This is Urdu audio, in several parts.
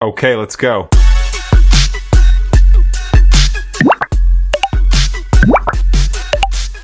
Okay, let's go.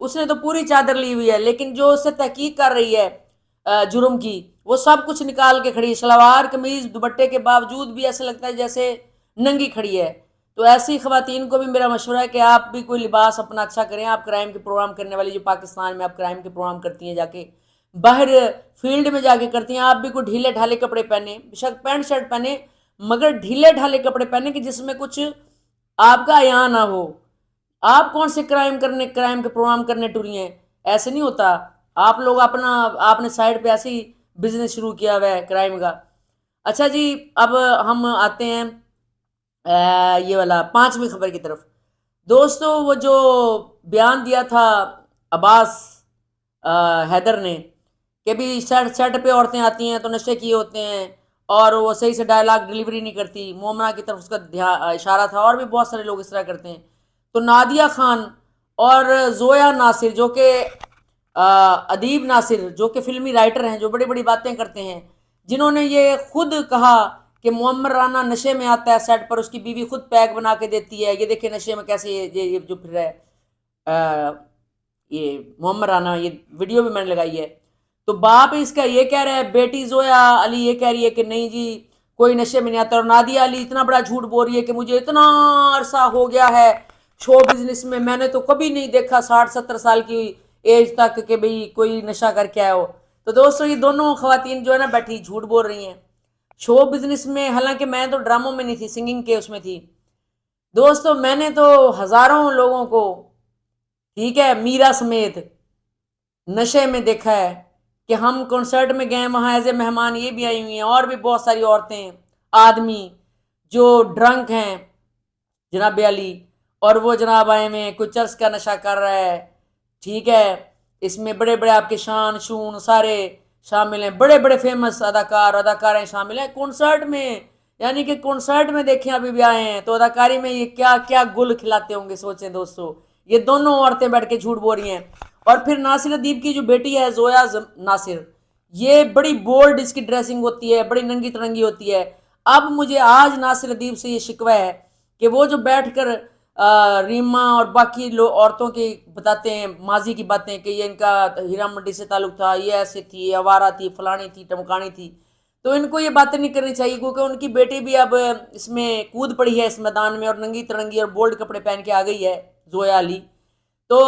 اس نے تو پوری چادر لی ہوئی ہے، لیکن جو اس سے تحقیق کر رہی ہے جرم کی، وہ سب کچھ نکال کے کھڑی ہے، شلوار قمیض دوپٹے کے باوجود بھی ایسا لگتا ہے جیسے ننگی کھڑی ہے۔ تو ایسی خواتین کو بھی میرا مشورہ ہے کہ آپ بھی کوئی لباس اپنا اچھا کریں۔ آپ کرائم کے پروگرام کرنے والی جو پاکستان میں آپ کرائم کے پروگرام کرتی ہیں جا کے باہر فیلڈ میں جا کے کرتی ہیں، آپ بھی کوئی ڈھیلے ڈھالے کپڑے پہنے، بے شک پینٹ شرٹ پہنے، مگر ڈھیلے ڈھالے کپڑے پہنے کہ جس میں کچھ آپ کا عیاں نہ ہو۔ آپ کون سے کرائم کے پروگرام کرنے ٹری ہیں؟ ایسے نہیں ہوتا۔ آپ لوگ آپ نے سائڈ پہ ایسے ہی بزنس شروع کیا ہوا ہے کرائم کا۔ اچھا جی، اب ہم آتے ہیں یہ والا 5ویں خبر کی طرف۔ دوستو، وہ جو بیان دیا تھا عباس حیدر نے کہ بھی سیٹ پہ عورتیں آتی ہیں تو نشے کیے ہوتے ہیں اور وہ صحیح سے ڈائلاگ ڈیلیوری نہیں کرتی، مومنہ کی طرف اس کا اشارہ تھا، اور بھی بہت سارے لوگ اس طرح کرتے ہیں۔ تو نادیہ خان اور زویا ناصر جو کہ ادیب ناصر جو کہ فلمی رائٹر ہیں، جو بڑی بڑی باتیں کرتے ہیں، جنہوں نے یہ خود کہا کہ معمر رانا نشے میں آتا ہے سیٹ پر، اس کی بیوی خود پیک بنا کے دیتی ہے، یہ دیکھیں نشے میں کیسے یہ جو پھر رہا ہے یہ معمر رانا، یہ ویڈیو بھی میں نے لگائی ہے۔ تو باپ اس کا یہ کہہ رہا ہے، بیٹی زویا علی یہ کہہ رہی ہے کہ نہیں جی کوئی نشے میں نہیں آتا، اور نادیہ علی اتنا بڑا جھوٹ بول رہی ہے کہ مجھے اتنا عرصہ ہو گیا ہے شو بزنس میں نے تو کبھی نہیں دیکھا 60-70 سال کی ایج تک کہ بھئی کوئی نشہ کر کے آیا ہو۔ تو دوستو، یہ دونوں خواتین جو ہے نا بیٹھی جھوٹ بول رہی ہیں شو بزنس میں، حالانکہ میں تو ڈراموں میں نہیں تھی، سنگنگ کے اس میں تھی۔ دوستو، میں نے تو ہزاروں لوگوں کو، ٹھیک ہے، میرا سمیت نشے میں دیکھا ہے کہ ہم کنسرٹ میں گئے، وہاں ایز اے مہمان یہ بھی آئی ہوئی ہیں، اور بھی بہت ساری عورتیں آدمی جو ڈرنک ہیں جناب علی، اور وہ جناب آئے ہوئے کوئی چرس کا نشہ کر رہا ہے، ٹھیک ہے، اس میں بڑے بڑے آپ کے شان شون سارے شامل ہیں، بڑے بڑے فیمس اداکاریں شامل ہیں کنسرٹ میں، یعنی کہ کنسرٹ میں دیکھیں ابھی بھی آئے ہیں، تو اداکاری میں یہ کیا کیا گل کھلاتے ہوں گے سوچیں دوستو۔ یہ دونوں عورتیں بیٹھ کے جھوٹ بول رہی ہیں۔ اور پھر ناصر ادیب کی جو بیٹی ہے زویا ناصر، یہ بڑی بولڈ اس کی ڈریسنگ ہوتی ہے، بڑی ننگی ترنگی ہوتی ہے۔ اب مجھے آج ناصر ادیب سے یہ شکوہ ہے کہ وہ جو بیٹھ کر ریما اور باقی عورتوں کی بتاتے ہیں ماضی کی باتیں کہ یہ ان کا ہیرا منڈی سے تعلق تھا، یہ ایسے تھی، آوارہ تھی، فلانی تھی، ٹمکانی تھی، تو ان کو یہ باتیں نہیں کرنی چاہیے، کیونکہ ان کی بیٹی بھی اب اس میں کود پڑی ہے اس میدان میں، اور ننگی ترنگی اور بولڈ کپڑے پہن کے آ گئی ہے زویا علی۔ تو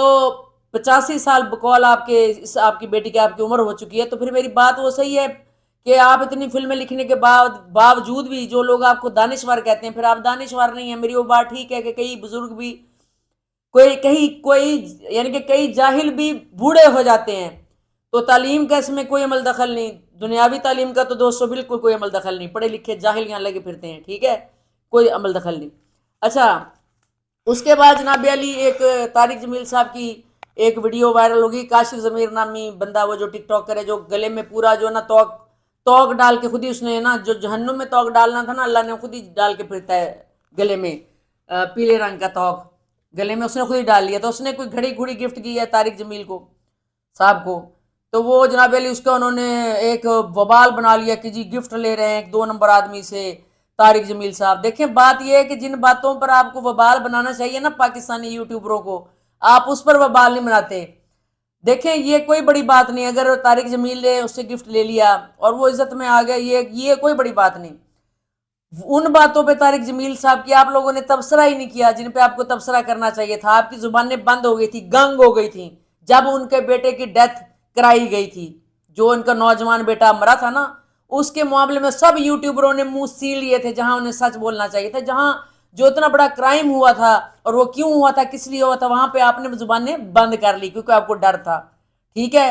85 سال بقول آپ کی بیٹی کی آپ کی عمر ہو چکی ہے، تو پھر میری بات وہ صحیح ہے کہ آپ اتنی فلمیں لکھنے کے باوجود بھی جو لوگ آپ کو دانشور کہتے ہیں، پھر آپ دانشور نہیں ہیں۔ میری وہ بات ٹھیک ہے کہ کئی بزرگ بھی یعنی کہ کئی جاہل بھی بوڑھے ہو جاتے ہیں، تو تعلیم کا اس میں کوئی عمل دخل نہیں، دنیاوی تعلیم کا تو دوستو بالکل کوئی عمل دخل نہیں، پڑھے لکھے جاہل یہاں لگے پھرتے ہیں، ٹھیک ہے، کوئی عمل دخل نہیں۔ اچھا، اس کے بعد جناب علی ایک طارق جمیل صاحب کی ایک ویڈیو وائرل ہوگی، کاشف ضمیر نامی بندہ، وہ جو ٹک ٹاک کرے، جو گلے میں پورا جو نا توق ڈال کے خود ہی اس نے نا، جو جہنم میں توق ڈالنا تھا نا، اللہ نے خود ہی ڈال کے پھرتا ہے گلے میں، پیلے رنگ کا توق گلے میں اس نے خود ہی ڈال لیا۔ تو اس نے کوئی گھڑی گفٹ کی ہے طارق جمیل کو صاحب کو، تو وہ جناب علی اس کا انہوں نے ایک وبال بنا لیا کہ جی گفٹ لے رہے ہیں ایک 2 نمبر آدمی سے طارق جمیل صاحب۔ دیکھیں بات یہ ہے کہ جن باتوں پر آپ کو وبال بنانا چاہیے نا پاکستانی یوٹیوبروں کو، آپ اس پر وبال نہیں بناتے۔ دیکھیں یہ کوئی بڑی بات نہیں، اگر طارق جمیل نے اس سے گفٹ لے لیا اور وہ عزت میں آ گیا، یہ کوئی بڑی بات نہیں۔ ان باتوں پہ طارق جمیل صاحب کی آپ لوگوں نے تبصرہ ہی نہیں کیا جن پہ آپ کو تبصرہ کرنا چاہیے تھا۔ آپ کی زبانیں بند ہو گئی تھی، گنگ ہو گئی تھی جب ان کے بیٹے کی ڈیتھ کرائی گئی تھی، جو ان کا نوجوان بیٹا مرا تھا نا، اس کے معاملے میں سب یوٹیوبروں نے منہ سیل لیے تھے، جہاں انہیں سچ بولنا چاہیے تھا، جہاں جو اتنا بڑا کرائم ہوا تھا اور وہ کیوں ہوا تھا، کس لیے ہوا تھا، وہاں پہ آپ نے زبانیں بند کر لی کیونکہ آپ کو ڈر تھا، ٹھیک ہے۔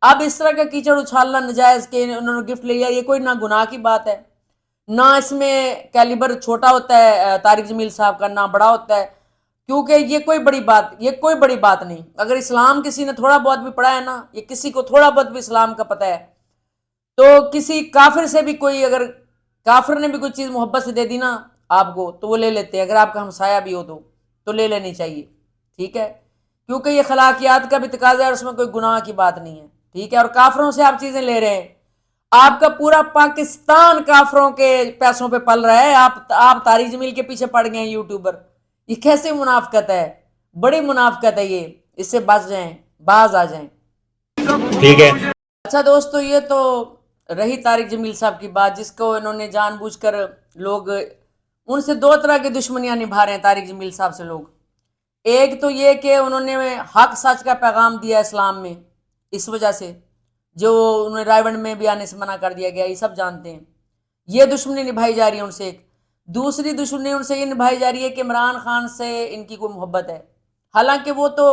اب اس طرح کا کیچڑ اچھالنا نجائز کہ انہوں نے گفٹ لے لیا، یہ کوئی نہ گناہ کی بات ہے، نہ اس میں کیلیبر چھوٹا ہوتا ہے طارق جمیل صاحب کا، نہ بڑا ہوتا ہے، کیونکہ یہ کوئی بڑی بات نہیں۔ اگر اسلام کسی نے تھوڑا بہت بھی پڑھا ہے نا، یہ کسی کو تھوڑا بہت بھی اسلام کا پتہ ہے، تو کسی کافر سے بھی کوئی، اگر کافر نے بھی کوئی چیز محبت سے دے دی نا آپ کو، تو وہ لے لیتے ہیں، اگر آپ کا ہمسایہ بھی ہو تو لے لینی چاہیے، ٹھیک ہے، کیونکہ یہ خلاقیات کا بھی تقاضا ہے اور اس میں کوئی گناہ کی بات نہیں ہے، ٹھیک ہے۔ اور کافروں سے آپ چیزیں لے رہے ہیں، آپ کا پورا پاکستان کافروں کے پیسوں پہ پل رہا ہے، آپ طارق جمیل کے پیچھے پڑ گئے ہیں یوٹیوبر، یہ کیسے منافقت ہے، بڑی منافقت ہے یہ اس سے باز آ جائیں. ٹھیک ہے. اچھا دوستو، یہ تو رہی طارق جمیل صاحب کی بات، جس کو انہوں نے جان بوجھ کر لوگ ان سے دو طرح کی دشمنیاں نبھا رہے ہیں طارق جمیل صاحب سے لوگ. ایک تو یہ کہ انہوں نے حق سچ کا پیغام دیا اسلام میں، اس وجہ سے جو انہیں رائے ونڈ میں بھی آنے سے منع کر دیا گیا، یہ سب جانتے ہیں. یہ دشمنی نبھائی جا رہی ہے ان سے. ایک دوسری دشمنی ان سے یہ نبھائی جا رہی ہے کہ عمران خان سے ان کی کوئی محبت ہے، حالانکہ وہ تو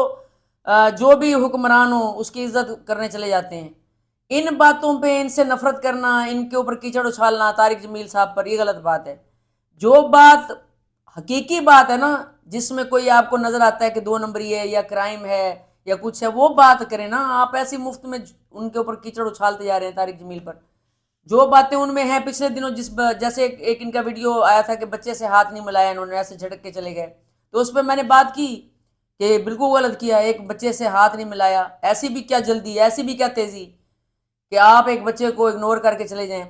جو بھی حکمران ہو اس کی عزت کرنے چلے جاتے ہیں. ان باتوں پہ ان سے نفرت کرنا، ان کے اوپر کیچڑ اچھالنا طارق جمیل صاحب پر، یہ غلط بات ہے. جو بات حقیقی بات ہے نا، جس میں کوئی آپ کو نظر آتا ہے کہ 2 نمبری ہے یا کرائم ہے یا کچھ ہے، وہ بات کریں نا. آپ ایسی مفت میں ان کے اوپر کیچڑ اچھالتے جا رہے ہیں طارق جمیل پر. جو باتیں ان میں ہیں، پچھلے دنوں جیسے ایک ان کا ویڈیو آیا تھا کہ بچے سے ہاتھ نہیں ملایا انہوں نے، ایسے جھٹک کے چلے گئے، تو اس پہ میں نے بات کی کہ بالکل غلط کیا. ایک بچے سے ہاتھ نہیں ملایا، ایسی بھی کیا جلدی، ایسی بھی کیا تیزی کہ آپ ایک بچے کو اگنور کر کے چلے جائیں.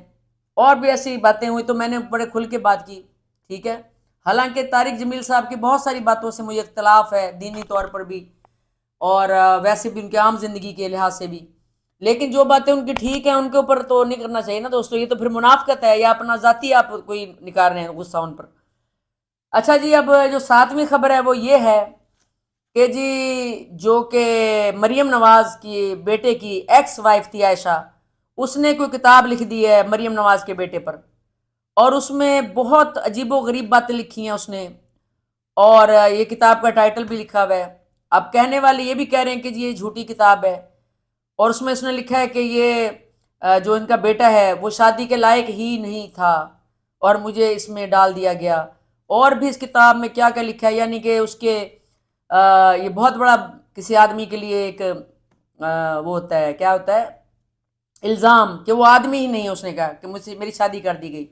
اور بھی ایسی باتیں ہوئی تو میں نے بڑے کھل کے بات کی. ٹھیک ہے، حالانکہ طارق جمیل صاحب کی بہت ساری باتوں سے مجھے اختلاف ہے، دینی طور پر بھی اور ویسے بھی ان کے عام زندگی کے لحاظ سے بھی، لیکن جو باتیں ان کی ٹھیک ہیں ان کے اوپر تو نہیں کرنا چاہیے نا دوستو. یہ تو پھر منافقت ہے یا اپنا ذاتی آپ کوئی نکال رہے ہیں غصہ ان پر. اچھا جی، اب جو 7ویں خبر ہے وہ یہ ہے کہ جی جو کہ مریم نواز کی بیٹے کی ایکس وائف تھی عائشہ، اس نے کوئی کتاب لکھ دی ہے مریم نواز کے بیٹے پر، اور اس میں بہت عجیب و غریب باتیں لکھی ہیں اس نے، اور یہ کتاب کا ٹائٹل بھی لکھا ہوا ہے. اب کہنے والے یہ بھی کہہ رہے ہیں کہ جی یہ جھوٹی کتاب ہے، اور اس میں اس نے لکھا ہے کہ یہ جو ان کا بیٹا ہے وہ شادی کے لائق ہی نہیں تھا اور مجھے اس میں ڈال دیا گیا. اور بھی اس کتاب میں کیا کیا لکھا ہے، یعنی کہ اس کے یہ بہت بڑا کسی آدمی کے لیے ایک وہ ہوتا ہے، کیا ہوتا ہے، الزام کہ وہ آدمی ہی نہیں ہے. اس نے کہا کہ مجھ سے میری شادی کر دی گئی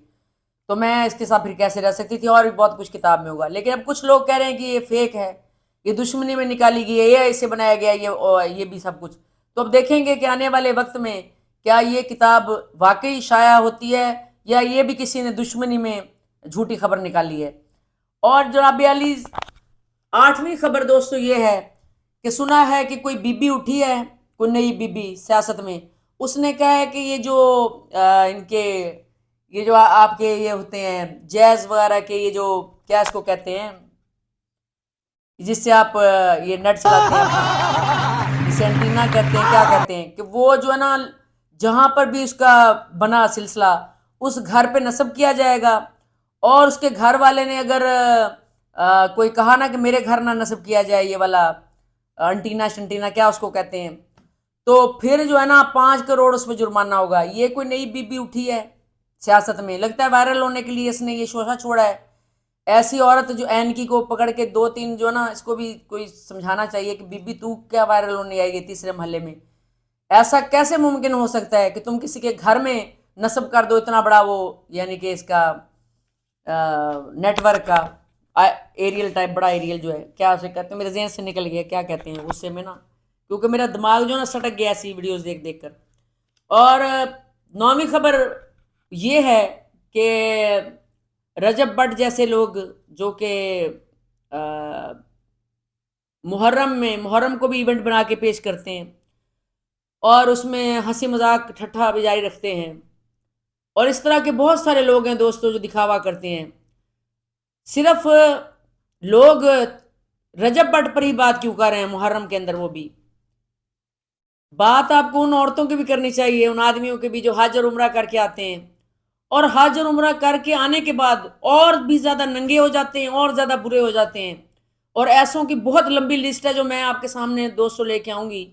تو میں اس کے ساتھ پھر کیسے رہ سکتی تھی، اور بھی بہت کچھ کتاب میں ہوگا. لیکن اب کچھ لوگ کہہ رہے ہیں کہ یہ فیک ہے، یہ دشمنی میں نکالی گئی ہے، یہ اسے بنایا گیا، یہ بھی سب کچھ. تو اب دیکھیں گے کہ آنے والے وقت میں کیا یہ کتاب واقعی شائع ہوتی ہے یا یہ بھی کسی نے دشمنی میں جھوٹی خبر نکالی ہے. اور جناب علی 8ویں خبر دوستو یہ ہے کہ سنا ہے کہ کوئی بی بی اٹھی ہے، کوئی نئی بی بی سیاست میں. اس نے کہا ہے کہ یہ جو ان کے یہ جو آپ کے یہ ہوتے ہیں جیز وغیرہ کے، یہ جو کیا اس کو کہتے ہیں جس سے آپ یہ نیٹ چلاتے ہیں، جسے اینٹینا کہتے ہیں، کیا کہتے ہیں، کہ وہ جو ہے نا جہاں پر بھی اس کا بنا سلسلہ اس گھر پہ نصب کیا جائے گا، اور اس کے گھر والے نے اگر کوئی کہا نا کہ میرے گھر نہ نصب کیا جائے یہ والا انٹینا شنٹینا کیا اس کو کہتے ہیں، تو پھر جو ہے نا 5 کروڑ اس پہ جرمانہ ہوگا. یہ کوئی نئی بی بی اٹھی ہے سیاست میں، لگتا ہے وائرل ہونے کے لیے اس نے یہ شوشہ چھوڑا ہے. ایسی عورت جو اینکی کو پکڑ کے 2-3 جو نا، اس کو بھی کوئی سمجھانا چاہیے کہ بی بی تو کیا وائرل ہونے آئے گی تیسرے محلے میں. ایسا کیسے ممکن ہو سکتا ہے کہ تم کسی کے گھر میں نصب کر دو اتنا بڑا وہ، یعنی کہ اس کا نیٹ ورک کا ایریل ٹائپ، بڑا ایریل جو ہے، کیا اسے کہتے ہیں، میرے ذہن سے نکل گیا کیا کہتے ہیں غصے میں نا، کیونکہ میرا دماغ جو نا سٹک گیا ایسی ویڈیوز دیکھ دیکھ کر. اور 9ویں خبر یہ ہے کہ رجب بٹ جیسے لوگ جو کہ محرم کو بھی ایونٹ بنا کے پیش کرتے ہیں اور اس میں ہنسی مذاق ٹھٹھا بھی جاری رکھتے ہیں، اور اس طرح کے بہت سارے لوگ ہیں دوستوں جو دکھاوا کرتے ہیں. صرف لوگ رجب بٹ پر ہی بات کیوں کر رہے ہیں محرم کے اندر؟ وہ بھی بات آپ کو ان عورتوں کی بھی کرنی چاہیے، ان آدمیوں کے بھی جو حج اور عمرہ کر کے آتے ہیں، اور حج اور عمرہ کر کے آنے کے بعد اور بھی زیادہ ننگے ہو جاتے ہیں اور زیادہ برے ہو جاتے ہیں. اور ایسوں کی بہت لمبی لسٹ ہے جو میں آپ کے سامنے دوستوں لے کے آؤں گی.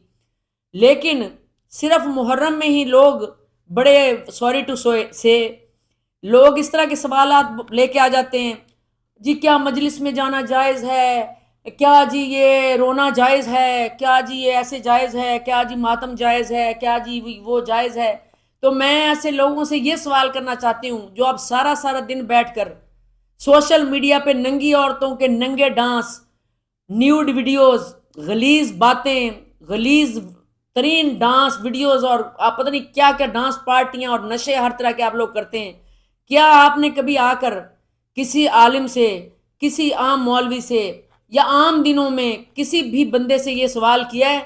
لیکن صرف محرم میں ہی لوگ بڑے سوری ٹو سے لوگ اس طرح کے سوالات لے کے آ جاتے ہیں، جی کیا مجلس میں جانا جائز ہے، کیا جی یہ رونا جائز ہے، کیا جی یہ ایسے جائز ہے، کیا جی ماتم جائز ہے، کیا جی وہ جائز ہے. تو میں ایسے لوگوں سے یہ سوال کرنا چاہتی ہوں جو اب سارا دن بیٹھ کر سوشل میڈیا پہ ننگی عورتوں کے ننگے ڈانس، نیوڈ ویڈیوز، غلیظ باتیں، غلیظ ترین ڈانس ویڈیوز، اور آپ پتہ نہیں کیا کیا ڈانس پارٹیاں اور نشے ہر طرح کے آپ لوگ کرتے ہیں. کیا آپ نے کبھی آ کر کسی عالم سے، کسی عام مولوی سے یا عام دنوں میں کسی بھی بندے سے یہ سوال کیا ہے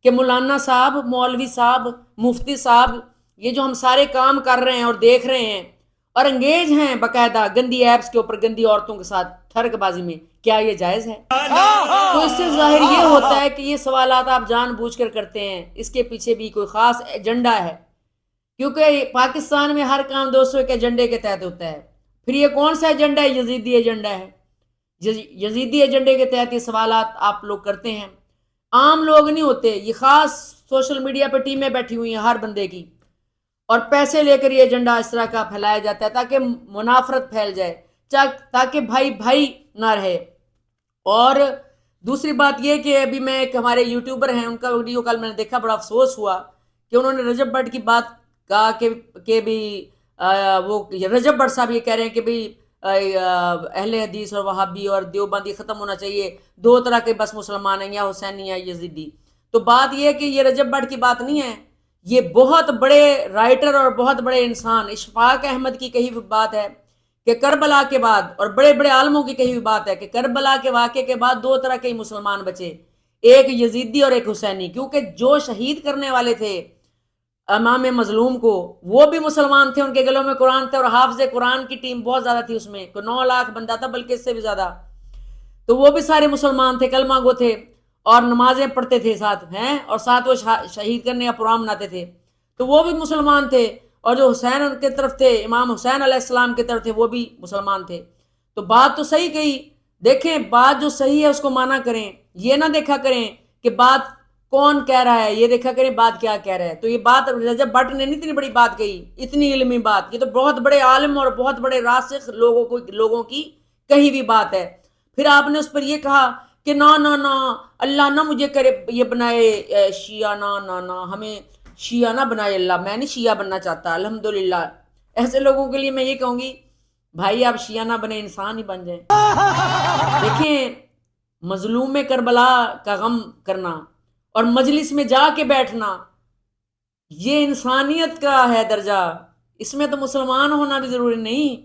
کہ مولانا صاحب، مولوی صاحب، مفتی صاحب، یہ جو ہم سارے کام کر رہے ہیں اور دیکھ رہے ہیں اور انگیج ہیں باقاعدہ گندی ایپس کے اوپر، گندی عورتوں کے ساتھ ٹھرک بازی میں، کیا یہ جائز ہے؟ تو اس سے ظاہر یہ ہوتا ہے کہ یہ سوالات آپ جان بوجھ کر کرتے ہیں، اس کے پیچھے بھی کوئی خاص ایجنڈا ہے، کیونکہ پاکستان میں ہر کام دوستوں کے ایجنڈے کے تحت ہوتا ہے۔ پھر یہ کون سا ایجنڈا ہے؟ یزیدی ایجنڈا ہے۔ یزیدی ایجنڈے کے تحت یہ سوالات آپ لوگ کرتے ہیں، عام لوگ نہیں ہوتے، یہ خاص سوشل میڈیا پہ ٹیمیں بیٹھی ہوئی ہیں ہر بندے کی، اور پیسے لے کر یہ ایجنڈا اس طرح کا پھیلایا جاتا ہے تاکہ منافرت پھیل جائے، تاکہ بھائی بھائی نہ رہے۔ اور دوسری بات یہ کہ ابھی میں ایک ہمارے یوٹیوبر ہیں، ان کا ویڈیو کل میں نے دیکھا، بڑا افسوس ہوا کہ انہوں نے رجب بٹ کی بات کہا کہ بھی وہ رجب بٹ صاحب یہ کہہ رہے ہیں کہ بھی اہل حدیث اور وہابی اور دیوبندی ختم ہونا چاہیے، دو طرح کے بس مسلمان ہیں، یا حسینی یا یزیدی۔ تو بات یہ ہے کہ یہ رجب بٹ کی بات نہیں ہے، یہ بہت بڑے رائٹر اور بہت بڑے انسان اشفاق احمد کی کہی ہوئی بات ہے کہ کربلا کے بعد، اور بڑے بڑے عالموں کی کہی ہوئی بات ہے کہ کربلا کے واقعے کے بعد دو طرح کے مسلمان بچے، ایک یزیدی اور ایک حسینی، کیونکہ جو شہید کرنے والے تھے امام مظلوم کو وہ بھی مسلمان تھے، ان کے گلوں میں قرآن تھے، اور حافظ قرآن کی ٹیم بہت زیادہ تھی، اس میں کوئی 9 لاکھ بندہ تھا، بلکہ اس سے بھی زیادہ، تو وہ بھی سارے مسلمان تھے، کلمہ گو تھے اور نمازیں پڑھتے تھے ساتھ ہیں، اور ساتھ وہ شہید کرنے کا پروگرام مناتے تھے، تو وہ بھی مسلمان تھے، اور جو حسین ان کے طرف تھے، امام حسین علیہ السلام کی طرف تھے، وہ بھی مسلمان تھے۔ تو بات تو صحیح کہی، دیکھیں بات جو صحیح ہے اس کو مانا کریں، یہ نہ دیکھا کریں کہ بات کون کہہ رہا ہے، یہ دیکھا کریں بات کیا کہہ رہا ہے۔ تو یہ بات رجب بٹ نے نہیں اتنی بڑی بات کہی، اتنی علمی بات، یہ تو بہت بڑے عالم اور بہت بڑے راسخ لوگوں کی کہی ہوئی بات ہے۔ پھر آپ نے اس پر یہ کہا کہ نا نا نا اللہ نہ مجھے کرے یہ بنائے شیعہ، نا ہمیں شیعہ نہ بنائے اللہ، میں نہیں شیعہ بننا چاہتا الحمدللہ۔ ایسے لوگوں کے لیے میں یہ کہوں گی بھائی آپ شیعہ نہ بنے، انسان ہی بن جائیں۔ دیکھیں مظلوم کربلا کا غم کرنا اور مجلس میں جا کے بیٹھنا، یہ انسانیت کا ہے درجہ، اس میں تو مسلمان ہونا بھی ضروری نہیں۔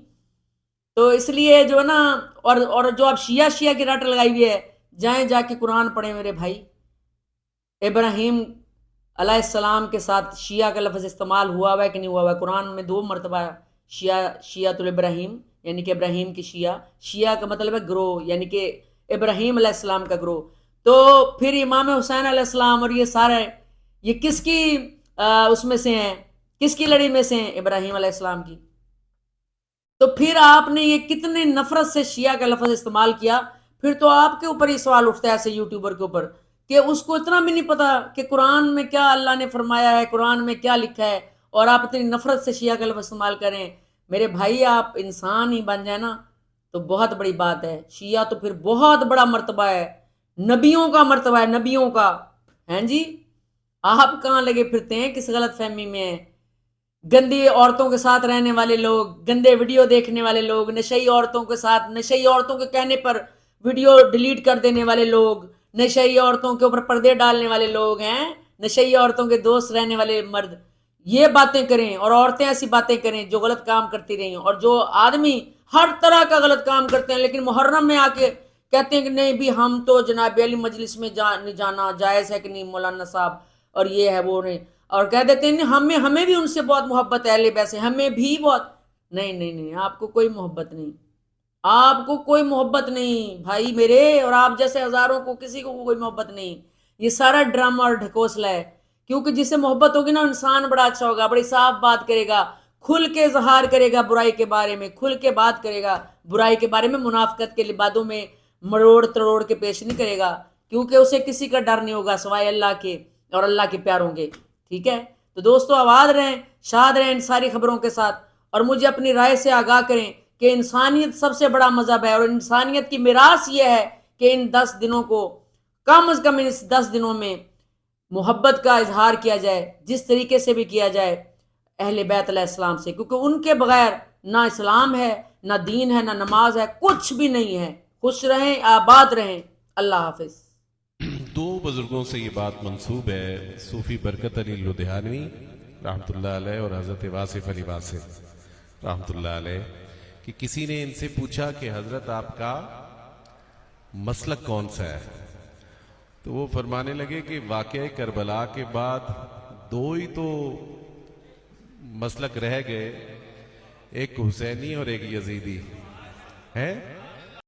تو اس لیے جو ہے نا، اور جو آپ شیعہ کی رٹ لگائی ہوئی ہے، جائیں جا کے قرآن پڑھیں میرے بھائی۔ ابراہیم علیہ السلام کے ساتھ شیعہ کا لفظ استعمال ہوا ہے کہ نہیں ہوا ہے؟ قرآن میں 2 مرتبہ شیعہ الابراہیم، یعنی کہ ابراہیم کی شیعہ کا مطلب ہے گروہ، یعنی کہ ابراہیم علیہ السلام کا گروہ۔ تو پھر امام حسین علیہ السلام اور یہ سارے یہ کس کی اس میں سے ہیں، کس کی لڑی میں سے ہیں؟ ابراہیم علیہ السلام کی۔ تو پھر آپ نے یہ کتنے نفرت سے شیعہ کا لفظ استعمال کیا، پھر تو آپ کے اوپر یہ سوال اٹھتا ہے ایسے یوٹیوبر کے اوپر کہ اس کو اتنا بھی نہیں پتا کہ قرآن میں کیا اللہ نے فرمایا ہے، قرآن میں کیا لکھا ہے، اور آپ اتنی نفرت سے شیعہ کا لفظ استعمال کریں۔ میرے بھائی آپ انسان ہی بن جائیں نا تو بہت بڑی بات ہے۔ شیعہ تو پھر بہت بڑا مرتبہ ہے، نبیوں کا مرتبہ ہے، نبیوں کا، ہیں جی؟ آپ کہاں لگے پھرتے ہیں، کس غلط فہمی میں ہیں؟ گندی عورتوں کے ساتھ رہنے والے لوگ، گندے ویڈیو دیکھنے والے لوگ، نشئی عورتوں کے ساتھ، نشئی عورتوں کے کہنے پر ویڈیو ڈیلیٹ کر دینے والے لوگ، نشئی عورتوں کے اوپر پردے ڈالنے والے لوگ ہیں، نشئی عورتوں کے دوست رہنے والے مرد یہ باتیں کریں، اور عورتیں ایسی باتیں کریں جو غلط کام کرتی رہی ہیں، اور جو آدمی ہر طرح کا غلط کام کرتے ہیں لیکن محرم میں آ کے کہتے ہیں کہ نہیں بھی ہم تو جناب علی مجلس میں نہیں جانا جائز ہے کہ نہیں مولانا صاحب، اور یہ ہے وہ نہیں، اور کہہ دیتے ہیں ہمیں بھی ان سے بہت محبت ہے، اہل بیت سے ہمیں بھی بہت، نہیں آپ کو کوئی محبت نہیں، آپ کو کوئی محبت نہیں بھائی میرے، اور آپ جیسے ہزاروں کو کسی کو کوئی محبت نہیں۔ یہ سارا ڈرامہ اور ڈھکوسلا ہے، کیونکہ جس سے محبت ہوگی نا انسان بڑا اچھا ہوگا، بڑی صاف بات کرے گا، کھل کے اظہار کرے گا برائی کے بارے میں، کھل کے بات کرے گا برائی کے بارے میں، منافقت کے لبادوں میں مروڑ تروڑ کے پیش نہیں کرے گا، کیونکہ اسے کسی کا ڈر نہیں ہوگا سوائے اللہ کے اور اللہ کے پیاروں کے۔ ٹھیک ہے، تو دوستو آباد رہیں، شاد رہیں ان ساری خبروں کے ساتھ، اور مجھے اپنی رائے سے آگاہ کریں کہ انسانیت سب سے بڑا مذہب ہے، اور انسانیت کی میراث یہ ہے کہ ان 10 دنوں کو کم از کم اس 10 دنوں میں محبت کا اظہار کیا جائے، جس طریقے سے بھی کیا جائے اہل بیت علیہ السلام سے، کیونکہ ان کے بغیر نہ اسلام ہے، نہ دین ہے، نہ نماز ہے، کچھ بھی نہیں ہے۔ خوش رہیں، آباد رہیں، اللہ حافظ۔ 2 بزرگوں سے یہ بات منسوب ہے، صوفی برکت علی لدھیانوی رحمۃ اللہ علیہ اور حضرت واصف علی واصف رحمۃ اللہ علیہ، کہ کسی نے ان سے پوچھا کہ حضرت آپ کا مسلک کون سا ہے؟ تو وہ فرمانے لگے کہ واقعہ کربلا کے بعد دو ہی تو مسلک رہ گئے، ایک حسینی اور ایک یزیدی ہے.